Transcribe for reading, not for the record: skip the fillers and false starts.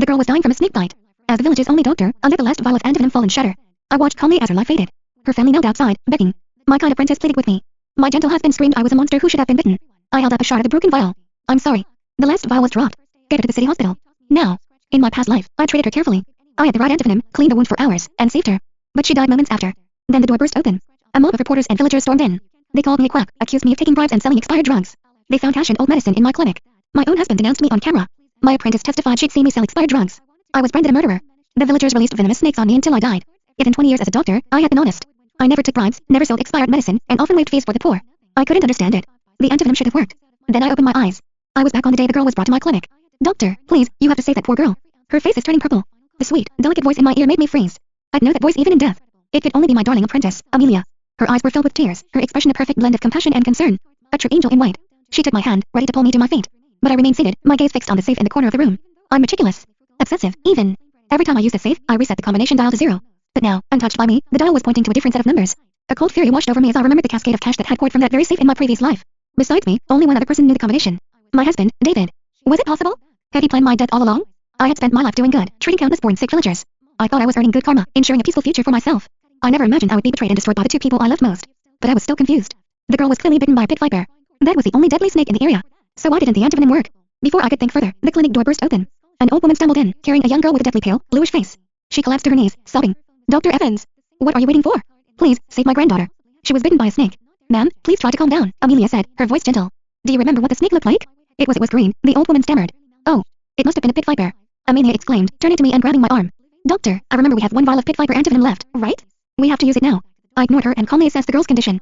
The girl was dying from a snake bite. As the village's only doctor, I let the last vial of antivenom fall and shatter. I watched calmly as her life faded. Her family knelt outside, begging. My kind apprentice pleaded with me. My gentle husband screamed I was a monster who should have been bitten. I held up a shard of the broken vial. I'm sorry. The last vial was dropped. Get her to the city hospital. Now. In my past life, I treated her carefully. I had the right antivenom, cleaned the wound for hours, and saved her. But she died moments after. Then the door burst open. A mob of reporters and villagers stormed in. They called me a quack, accused me of taking bribes and selling expired drugs. They found cash and old medicine in my clinic. My own husband denounced me on camera. My apprentice testified she'd seen me sell expired drugs. I was branded a murderer. The villagers released venomous snakes on me until I died. Yet in 20 years as a doctor, I had been honest. I never took bribes, never sold expired medicine, and often waived fees for the poor. I couldn't understand it. The antivenom should have worked. Then I opened my eyes. I was back on the day the girl was brought to my clinic. Doctor, please, you have to save that poor girl. Her face is turning purple. The sweet, delicate voice in my ear made me freeze. I'd know that voice even in death. It could only be my darling apprentice, Amelia. Her eyes were filled with tears, her expression a perfect blend of compassion and concern. A true angel in white. She took my hand, ready to pull me to my feet. But I remained seated, my gaze fixed on the safe in the corner of the room. I'm meticulous. Obsessive, even. Every time I used the safe, I reset the combination dial to 0. But now, untouched by me, the dial was pointing to a different set of numbers. A cold fury washed over me as I remembered the cascade of cash that had poured from that very safe in my previous life. Besides me, only one other person knew the combination. My husband, David. Was it possible? Had he planned my death all along? I had spent my life doing good, treating countless poor and sick villagers. I thought I was earning good karma, ensuring a peaceful future for myself. I never imagined I would be betrayed and destroyed by the two people I loved most. But I was still confused. The girl was clearly bitten by a pit viper. That was the only deadly snake in the area. So why didn't the antivenom work? Before I could think further, the clinic door burst open. An old woman stumbled in, carrying a young girl with a deathly pale, bluish face. She collapsed to her knees, sobbing. Dr. Evans! What are you waiting for? Please, save my granddaughter. She was bitten by a snake. Ma'am, please try to calm down, Amelia said, her voice gentle. Do you remember what the snake looked like? It was green, the old woman stammered. Oh, it must have been a pit viper. Amelia exclaimed, turning to me and grabbing my arm. Doctor, I remember we have one vial of pit viper antivenom left, right? We have to use it now. I ignored her and calmly assessed the girl's condition.